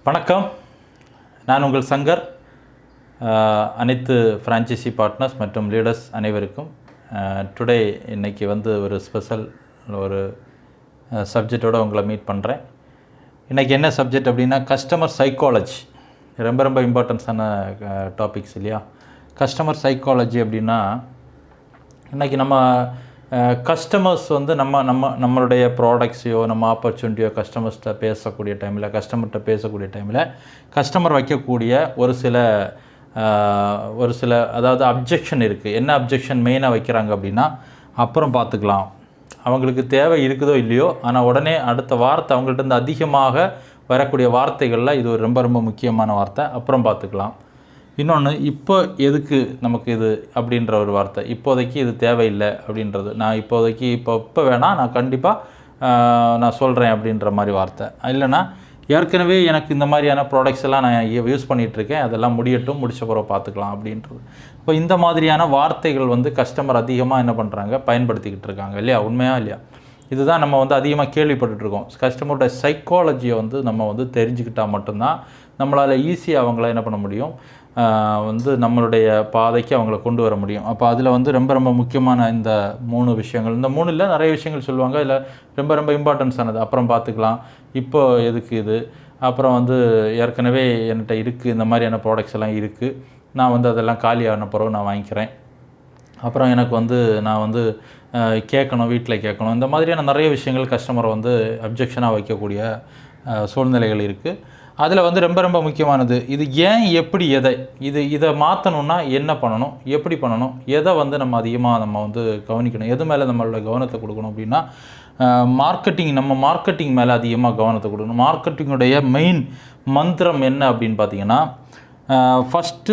வணக்கம், நான் உங்கள் சங்கர். அனைத்து ஃப்ரான்ச்சைசி பார்ட்னர்ஸ் மற்றும் லீடர்ஸ் அனைவருக்கும் டுடே இன்றைக்கி ஒரு ஸ்பெஷல் ஒரு சப்ஜெக்டோடு உங்களை மீட் பண்ணுறேன். இன்றைக்கி என்ன சப்ஜெக்ட் அப்படின்னா கஸ்டமர் சைக்காலஜி. ரொம்ப இம்பார்ட்டன்ஸான டாபிக்ஸ் இல்லையா? கஸ்டமர் சைக்காலஜி அப்படின்னா இன்றைக்கி நம்ம கஸ்டமர்ஸ் நம்மளுடைய ப்ராடக்ட்ஸையோ நம்ம ஆப்பர்ச்சுனிட்டியோ கஸ்டமர்கிட்ட பேசக்கூடிய டைமில் கஸ்டமர் வைக்கக்கூடிய ஒரு சில அதாவது அப்ஜெக்ஷன் இருக்குது. என்ன அப்ஜெக்ஷன் மெயினாக வைக்கிறாங்க அப்படின்னா, அப்புறம் பார்த்துக்கலாம், அவங்களுக்கு தேவை இருக்குதோ இல்லையோ, ஆனால் உடனே அடுத்த வார்த்தை அவங்கள்ட்ட அதிகமாக வரக்கூடிய வார்த்தைகளில் இது ஒரு ரொம்ப முக்கியமான வார்த்தை, அப்புறம் பார்த்துக்கலாம். இன்னொன்று, இப்போ எதுக்கு நமக்கு இது அப்படின்ற ஒரு வார்த்தை, இப்போதைக்கு இது தேவையில்லை அப்படின்றது. நான் இப்போதைக்கு இப்போ வேணாம், நான் கண்டிப்பாக நான் சொல்கிறேன் அப்படின்ற மாதிரி வார்த்தை. இல்லைனா ஏற்கனவே எனக்கு இந்த மாதிரியான ப்ராடக்ட்ஸ் எல்லாம் நான் யூஸ் பண்ணிகிட்ருக்கேன், அதெல்லாம் முடிச்ச பிறகு பார்த்துக்கலாம் அப்படின்றது. இப்போ இந்த மாதிரியான வார்த்தைகள் கஸ்டமர் அதிகமாக என்ன பண்ணுறாங்க, பயன்படுத்திக்கிட்டு இருக்காங்க இல்லையா? உண்மையாக இல்லையா? இதுதான் நம்ம அதிகமாக கேள்விப்பட்டுருக்கோம். கஸ்டமரோட சைக்காலஜியை நம்ம தெரிஞ்சுக்கிட்டால் மட்டும்தான் நம்மளால் ஈஸியாக அவங்கள என்ன பண்ண முடியும், நம்மளுடைய பாதைக்கு அவங்கள கொண்டு வர முடியும். அப்போ அதில் ரொம்ப முக்கியமான இந்த 3 விஷயங்கள், இந்த 3 இல்லை நிறைய விஷயங்கள் சொல்லுவாங்க. இதில் ரொம்ப இம்பார்ட்டன்ஸ் ஆனது அப்புறம் பார்த்துக்கலாம், இப்போ எதுக்கு இது, அப்புறம் ஏற்கனவே என்கிட்ட இருக்குது, இந்த மாதிரியான ப்ராடக்ட்ஸ் எல்லாம் இருக்குது, நான் அதெல்லாம் காலியான பிறகு நான் வாங்கிக்கிறேன், அப்புறம் எனக்கு நான் கேட்கணும், வீட்டில் கேட்கணும், இந்த மாதிரியான நிறைய விஷயங்கள் கஸ்டமர் அப்ஜெக்ஷனாக வைக்கக்கூடிய சூழ்நிலைகள் இருக்குது. அதில் ரொம்ப முக்கியமானது இது ஏன், எப்படி, எதை, இதை மாற்றணுன்னா என்ன பண்ணணும், எப்படி பண்ணணும், எதை நம்ம அதிகமாக கவனிக்கணும், எது மேலே நம்மளோட கவனத்தை கொடுக்கணும் அப்படின்னா மார்க்கெட்டிங் மேலே அதிகமாக கவனத்தை கொடுக்கணும். மார்க்கெட்டிங்குடைய மெயின் மந்திரம் என்ன அப்படின்னு பார்த்தீங்கன்னா, ஃபஸ்ட்டு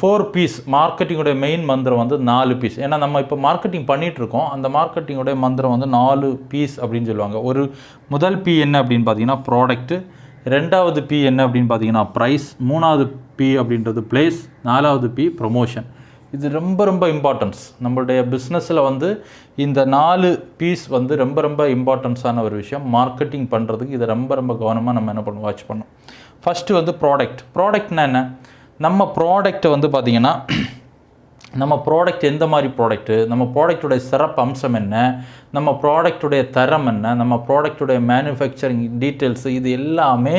4 பீஸ். மார்க்கெட்டிங்குடைய மெயின் மந்திரம் 4 பீஸ். ஏன்னா நம்ம இப்போ மார்க்கெட்டிங் பண்ணிகிட்ருக்கோம், அந்த மார்க்கெட்டிங்குடைய மந்திரம் 4 பீஸ் அப்படின்னு சொல்லுவாங்க. முதல் பி என்ன அப்படின்னு பார்த்தீங்கன்னா ப்ராடக்ட்டு, 2வது பி என்ன அப்படின்னு பார்த்தீங்கன்னா ப்ரைஸ், 3வது பி அப்படின்றது பிளேஸ், 4வது பி ப்ரொமோஷன். இது ரொம்ப இம்பார்ட்டன்ஸ். நம்மளுடைய பிஸ்னஸில் இந்த 4 பீஸ் ரொம்ப இம்பார்ட்டன்ஸான ஒரு விஷயம். மார்க்கெட்டிங் பண்ணுறதுக்கு இதை ரொம்ப கவனமாக நம்ம என்ன பண்ணணும், வாட்ச் பண்ணணும். ஃபஸ்ட்டு ப்ராடக்ட்னா என்ன, நம்ம ப்ராடக்ட்டை பார்த்திங்கன்னா நம்ம ப்ராடக்ட் எந்த மாதிரி ப்ராடக்ட்டு, நம்ம ப்ராடக்டுடைய சிறப்பு அம்சம் என்ன, நம்ம ப்ராடக்டுடைய தரம் என்ன, நம்ம ப்ராடக்டுடைய மேனுஃபேக்சரிங் டீட்டெயில்ஸு, இது எல்லாமே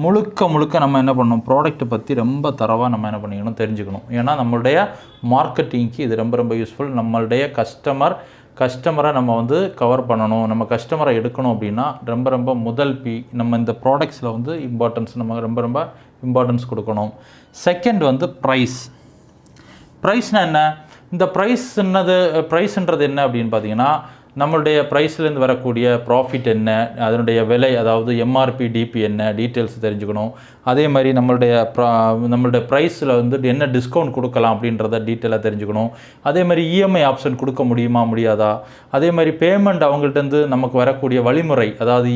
முழுக்க நம்ம என்ன பண்ணணும், ப்ராடக்ட்டை பற்றி ரொம்ப தரவாக நம்ம என்ன பண்ணிக்கணும், தெரிஞ்சுக்கணும். ஏன்னா நம்மளுடைய மார்க்கெட்டிங்க்கு இது ரொம்ப யூஸ்ஃபுல். நம்மளுடைய கஸ்டமரை நம்ம கவர் பண்ணணும், நம்ம கஸ்டமரை எடுக்கணும் அப்படின்னா ரொம்ப முதல் பி நம்ம இந்த ப்ராடக்ட்ஸில் இம்பார்ட்டன்ஸ் நம்ம ரொம்ப இம்பார்ட்டன்ஸ் கொடுக்கணும். செகண்ட் ப்ரைஸ்னால் என்ன, இந்த ப்ரைஸ்ன்றது என்ன அப்படின்னு பார்த்தீங்கன்னா, நம்மளுடைய ப்ரைஸ்லேருந்து வரக்கூடிய ப்ராஃபிட் என்ன, அதனுடைய விலை, அதாவது எம்ஆர்பி டிபி என்ன, டீட்டெயில்ஸ் தெரிஞ்சுக்கணும். அதே மாதிரி நம்மளுடைய ப்ரைஸில் என்ன டிஸ்கவுண்ட் கொடுக்கலாம் அப்படின்றத டீட்டெயிலாக தெரிஞ்சுக்கணும். அதே மாதிரி இஎம்ஐ ஆப்ஷன் கொடுக்க முடியாதா, அதே மாதிரி பேமெண்ட் அவங்கள்ட்டேருந்து நமக்கு வரக்கூடிய வழிமுறை, அதாவது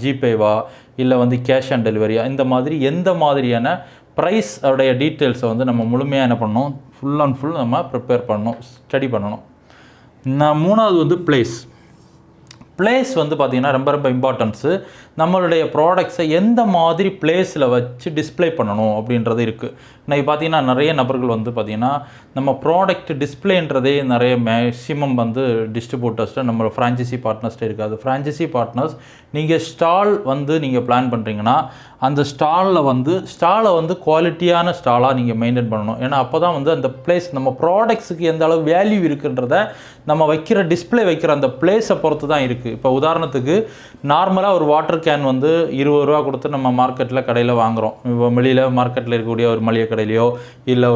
ஜிபேவா இல்லை கேஷ் ஆன் டெலிவரியா, இந்த மாதிரி எந்த மாதிரியான ப்ரைஸ் உடைய டீட்டெயில்ஸை நம்ம முழுமையாக என்ன பண்ணணும், ஃபுல் அண்ட் ஃபுல் நம்ம ப்ரிப்பேர் பண்ணணும், ஸ்டடி பண்ணணும். 3வது பிளேஸ் பார்த்திங்கன்னா ரொம்ப இம்பார்ட்டன்ஸு. நம்மளுடைய ப்ராடக்ட்ஸை எந்த மாதிரி பிளேஸில் வச்சு டிஸ்பிளே பண்ணணும் அப்படின்றது இருக்குது. இன்றைக்கி பார்த்திங்கன்னா நிறைய நபர்கள் பார்த்திங்கன்னா நம்ம ப்ராடக்ட் டிஸ்பிளேன்றதே நிறைய மேக்ஸிமம் டிஸ்ட்ரிபியூட்டர்ஸ்ட்டு நம்ம ஃப்ரான்ச்சைசி பார்ட்னர்ஸ்ட்டு இருக்காது. ஃப்ரான்ச்சைசி பார்ட்னர்ஸ் நீங்கள் ஸ்டால் நீங்கள் பிளான் பண்ணுறீங்கன்னா அந்த ஸ்டாலை குவாலிட்டியான ஸ்டாலாக நீங்கள் மெயின்டைன் பண்ணணும். ஏன்னா அப்போ தான் அந்த பிளேஸ் நம்ம ப்ராடக்ட்ஸுக்கு எந்த அளவு வேல்யூ இருக்குன்றத நம்ம டிஸ்பிளே வைக்கிற அந்த பிளேஸை பொறுத்து தான் இருக்குது. இப்போ உதாரணத்துக்கு நார்மலாக ஒரு வாட்டர் கேன் 20 ரூபா கொடுத்து நம்ம கடையில் வாங்குகிறோம். இப்போ வெளியில் மார்க்கெட்டில் இருக்கக்கூடிய ஒரு மளிகை கடையிலையோ இல்லை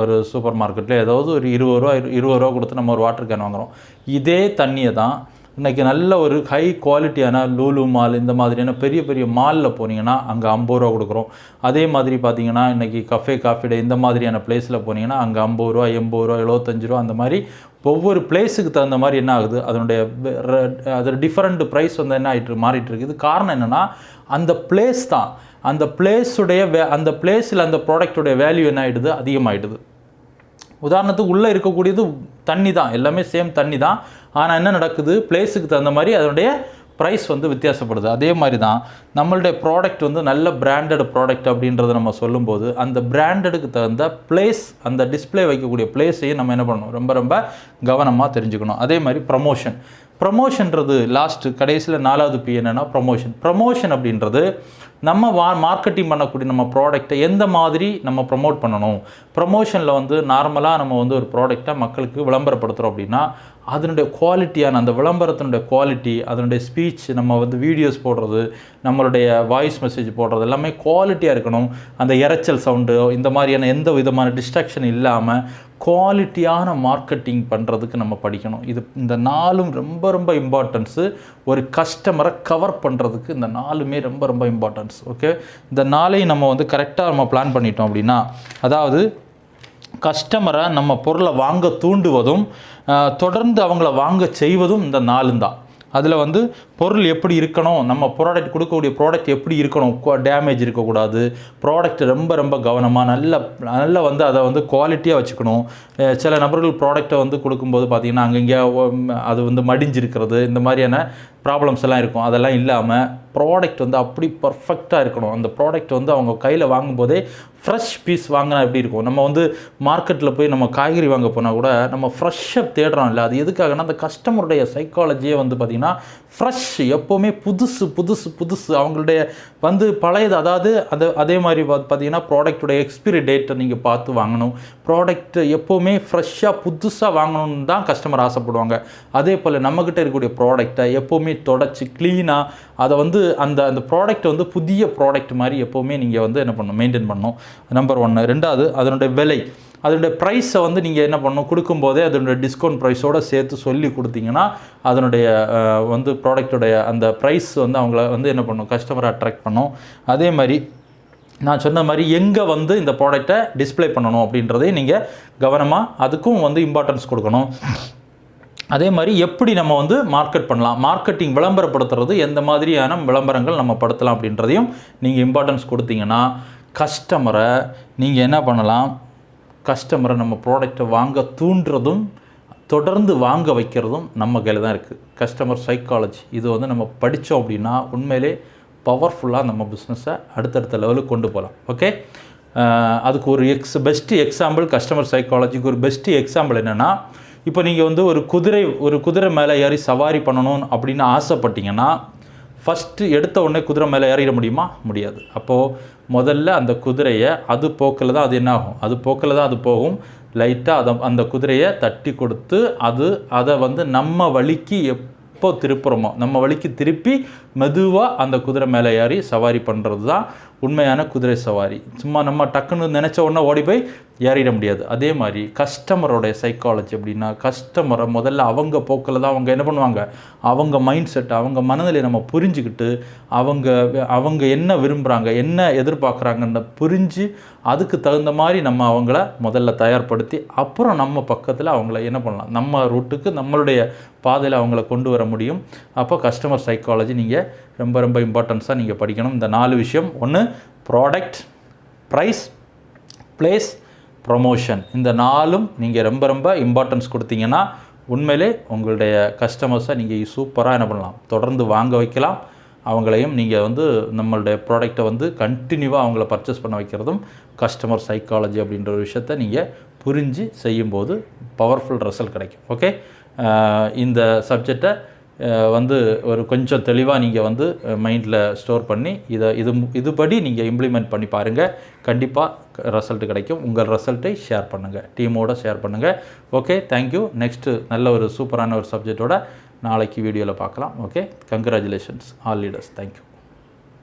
ஒரு சூப்பர் மார்க்கெட்லையோ ஏதாவது ஒரு 20 ரூபா கொடுத்து நம்ம ஒரு வாட்டர் கேன் வாங்குகிறோம். இதே தண்ணியை தான் இன்றைக்கி நல்ல ஒரு ஹை குவாலிட்டியான லூலு மால், இந்த மாதிரியான பெரிய மாலில் போனீங்கன்னா அங்கே 50 ரூபா கொடுக்குறோம். அதே மாதிரி பார்த்தீங்கன்னா இன்றைக்கி காஃபி டே இந்த மாதிரியான பிளேஸில் போனீங்கன்னா அங்கே 50 ரூபா, 80 ரூபா, 75 ரூபா, அந்த மாதிரி ஒவ்வொரு பிளேஸுக்கு தகுந்த மாதிரி என்ன ஆகுது, அதோட டிஃப்ரெண்ட் ப்ரைஸ் என்ன மாறிட்டு இருக்குது. காரணம் என்னென்னா அந்த பிளேஸ் தான், அந்த பிளேஸில் அந்த ப்ராடக்டுடைய வேல்யூ என்ன ஆகிடுது, அதிகமாகிடுது. உதாரணத்துக்கு உள்ளே இருக்கக்கூடியது தண்ணி தான், எல்லாமே சேம் தண்ணி தான். ஆனால் என்ன நடக்குது, பிளேஸுக்கு தகுந்த மாதிரி அதனுடைய ப்ரைஸ் வந்து வித்தியாசப்படுது. அதே மாதிரி தான் நம்மளுடைய ப்ராடக்ட் வந்து நல்ல பிராண்டட் ப்ராடக்ட் அப்படின்றத நம்ம சொல்லும்போது அந்த பிராண்டடுக்கு தகுந்த பிளேஸ், அந்த டிஸ்பிளே வைக்கக்கூடிய பிளேஸையும் நம்ம என்ன பண்ணணும், ரொம்ப ரொம்ப கவனமாக தெரிஞ்சுக்கணும். அதே மாதிரி ப்ரமோஷன்றது லாஸ்ட்டு கடைசியில் 4வது பி என்னென்னா ப்ரமோஷன் அப்படின்றது நம்ம மார்க்கெட்டிங் பண்ணக்கூடிய நம்ம ப்ராடக்டை எந்த மாதிரி நம்ம ப்ரமோட் பண்ணணும். ப்ரமோஷனில் வந்து நார்மலாக நம்ம வந்து ஒரு ப்ராடக்டை மக்களுக்கு விளம்பரப்படுத்துகிறோம் அப்படின்னா அதனுடைய குவாலிட்டியான அந்த விளம்பரத்தினுடைய குவாலிட்டி, அதனுடைய ஸ்பீச், நம்ம வந்து வீடியோஸ் போடுறது, நம்மளுடைய வாய்ஸ் மெசேஜ் போடுறது எல்லாமே குவாலிட்டியாக இருக்கணும். அந்த இரைச்சல் சவுண்டு இந்த மாதிரியான எந்த விதமான டிஸ்ட்ராக்ஷன் இல்லாமல் குவாலிட்டியான மார்க்கெட்டிங் பண்ணுறதுக்கு நம்ம படிக்கணும். இந்த 4ம் ரொம்ப ரொம்ப இம்பார்ட்டன்ஸு. ஒரு கஸ்டமரை கவர் பண்ணுறதுக்கு இந்த 4மே ரொம்ப ரொம்ப இம்பார்ட்டன்ஸ். ஓகே, இந்த 4ஐயும் நம்ம வந்து கரெக்டாக நம்ம பிளான் பண்ணிட்டோம் அப்படின்னா, அதாவது கஸ்டமரை நம்ம பொருளை வாங்க தூண்டுவதும் தொடர்ந்து அவங்கள வாங்க செய்வதும் இந்த 4 தான். அதில் வந்து பொருள் எப்படி இருக்கணும், நம்ம ப்ராடக்ட் கொடுக்கக்கூடிய ப்ராடக்ட் எப்படி இருக்கணும், டேமேஜ் இருக்கக்கூடாது, ப்ராடக்ட் ரொம்ப ரொம்ப கவனமாக நல்ல வந்து அதை வந்து குவாலிட்டியாக வச்சுக்கணும். சில நபர்கள் ப்ராடக்டை வந்து கொடுக்கும்போது பார்த்திங்கன்னா அங்கங்கே அது வந்து மடிஞ்சிருக்கிறது, இந்த மாதிரியான ப்ராப்ளம்ஸ் எல்லாம் இருக்கும். அதெல்லாம் இல்லாமல் ப்ராடக்ட் வந்து அப்படி பர்ஃபெக்டாக இருக்கணும். அந்த ப்ராடக்ட் வந்து அவங்க கையில் வாங்கும்போதே ஃப்ரெஷ் பீஸ் வாங்கினா எப்படி இருக்கும். நம்ம வந்து மார்க்கெட்டில் போய் நம்ம காய்கறி வாங்க போனால் கூட நம்ம ஃப்ரெஷ்ஷாக தேடுறோம் இல்லை, அது எதுக்காகனா அந்த கஸ்டமருடைய சைக்காலஜியே வந்து பார்த்திங்கன்னா ஃப்ரெஷ், எப்போவுமே புதுசு அவங்களுடைய வந்து பழையது. அதாவது அதே மாதிரி பார்த்திங்கன்னா ப்ராடக்டுடைய எக்ஸ்பிரி டேட்டை நீங்கள் பார்த்து வாங்கணும். ப்ராடக்ட் எப்போவுமே ஃப்ரெஷ்ஷாக புதுசாக வாங்கணும்னு தான் கஸ்டமர் ஆசைப்படுவாங்க. அதே போல் நம்மக்கிட்ட இருக்கக்கூடிய ப்ராடக்டை எப்போவுமே தொடச்சி க்ளீனாக அதை வந்து அந்த ப்ராடக்ட் வந்து புதிய ப்ராடக்ட் மாதிரி எப்போவுமே நீங்கள் வந்து என்ன பண்ணணும், மெயின்டைன் பண்ணணும். நம்பர் 1. 2வது அதனுடைய விலை, அதனுடைய ப்ரைஸை வந்து நீங்கள் என்ன பண்ணணும், கொடுக்கும்போதே அதனுடைய டிஸ்கவுண்ட் ப்ரைஸோடு சேர்த்து சொல்லி கொடுத்தீங்கன்னா அதனுடைய வந்து ப்ராடக்டுடைய அந்த ப்ரைஸ் வந்து அவங்கள வந்து என்ன பண்ணும், கஸ்டமரை அட்ராக்ட் பண்ணும். அதே மாதிரி நான் சொன்ன மாதிரி எங்கே வந்து இந்த ப்ராடக்டை டிஸ்பிளே பண்ணணும் அப்படின்றதையும் நீங்கள் கவனமாக அதுக்கும் வந்து இம்பார்ட்டன்ஸ் கொடுக்கணும். அதே மாதிரி எப்படி நம்ம வந்து மார்க்கெட் பண்ணலாம், மார்க்கெட்டிங் விளம்பரப்படுத்துறது எந்த மாதிரியான விளம்பரங்கள் நம்ம படுத்தலாம் அப்படின்றதையும் நீங்கள் இம்பார்ட்டன்ஸ் கொடுத்தீங்கன்னா கஸ்டமரை நீங்கள் என்ன பண்ணலாம், கஸ்டமரை நம்ம ப்ராடக்டை வாங்க தூண்டுறதும் தொடர்ந்து வாங்க வைக்கிறதும் நம்ம கையில் தான் இருக்குது. கஸ்டமர் சைக்காலஜி இது வந்து நம்ம படித்தோம் அப்படின்னா உண்மையிலே பவர்ஃபுல்லாக நம்ம பிஸ்னஸை அடுத்தடுத்த லெவலுக்கு கொண்டு போகலாம். ஓகே, அதுக்கு ஒரு பெஸ்ட்டு எக்ஸாம்பிள் கஸ்டமர் சைக்காலஜிக்கு ஒரு பெஸ்ட்டு எக்ஸாம்பிள் என்னென்னா, இப்போ நீங்கள் வந்து ஒரு குதிரை மேலே ஏறி சவாரி பண்ணணும் அப்படின்னு ஆசைப்பட்டீங்கன்னா ஃபஸ்ட்டு எடுத்த உடனே குதிரை மேலே ஏறிட முடியுமா? முடியாது. அப்போது முதல்ல அந்த குதிரையை அது போக்கில் தான் அது என்ன ஆகும், அது போக்கில் தான் அது போகும். லைட்டாக அந்த குதிரையை தட்டி கொடுத்து அதை வந்து நம்ம வழிக்கு எப்போ திருப்புறமோ நம்ம வழிக்கு திருப்பி மெதுவாக அந்த குதிரை மேலே ஏறி சவாரி பண்ணுறது தான் உண்மையான குதிரை சவாரி. சும்மா நம்ம டக்குன்னு நினச்ச உடனே ஓடி போய் ஏறிட முடியாது. அதே மாதிரி கஸ்டமரோடைய சைக்காலஜி அப்படின்னா கஸ்டமரை முதல்ல அவங்க போக்கில் தான் அவங்க என்ன பண்ணுவாங்க, அவங்க மைண்ட் செட், அவங்க மனநிலையை நம்ம புரிஞ்சுக்கிட்டு அவங்க என்ன விரும்புகிறாங்க, என்ன எதிர்பார்க்குறாங்கன்னு புரிஞ்சு அதுக்கு தகுந்த மாதிரி நம்ம அவங்கள முதல்ல தயார்படுத்தி அப்புறம் நம்ம பக்கத்தில் அவங்கள என்ன பண்ணலாம், நம்ம ரூட்டுக்கு நம்மளுடைய பாதையில் அவங்கள கொண்டு வர முடியும். அப்போ கஸ்டமர் சைக்காலஜி நீங்கள் ரொம்ப ரொம்ப இம்பார்ட்டன்ஸாக நீங்கள் படிக்கணும். இந்த 4 விஷயம், 1 ப்ராடக்ட், ப்ரைஸ், பிளேஸ், ப்ரொமோஷன், இந்த 4ம் நீங்கள் ரொம்ப ரொம்ப இம்பார்ட்டன்ஸ் கொடுத்தீங்கன்னா உண்மையிலே உங்களுடைய கஸ்டமர்ஸை நீங்கள் சூப்பராக என்ன பண்ணலாம், தொடர்ந்து வாங்க வைக்கலாம். அவங்களையும் நீங்கள் வந்து நம்மளுடைய ப்ராடக்டை வந்து கண்டினியூவாக அவங்கள பர்ச்சேஸ் பண்ண வைக்கிறதும் கஸ்டமர் சைக்காலஜி அப்படின்ற ஒரு விஷயத்தை நீங்கள் புரிஞ்சு செய்யும்போது பவர்ஃபுல் ரிசல்ட் கிடைக்கும். ஓகே, இந்த சப்ஜெக்டை வந்து ஒரு கொஞ்சம் தெளிவாக நீங்கள் வந்து மைண்டில் ஸ்டோர் பண்ணி இதுபடி நீங்கள் இம்ப்ளிமெண்ட் பண்ணி பாருங்கள். கண்டிப்பாக ரிசல்ட் கிடைக்கும். உங்கள் ரிசல்ட்டை ஷேர் பண்ணுங்கள், டீமோட ஷேர் பண்ணுங்கள். Okay, thank you. நெக்ஸ்ட்டு நல்ல ஒரு சூப்பரான ஒரு சப்ஜெக்டோட நாளைக்கு வீடியோவில் பார்க்கலாம். Okay, congratulations all leaders. Thank you.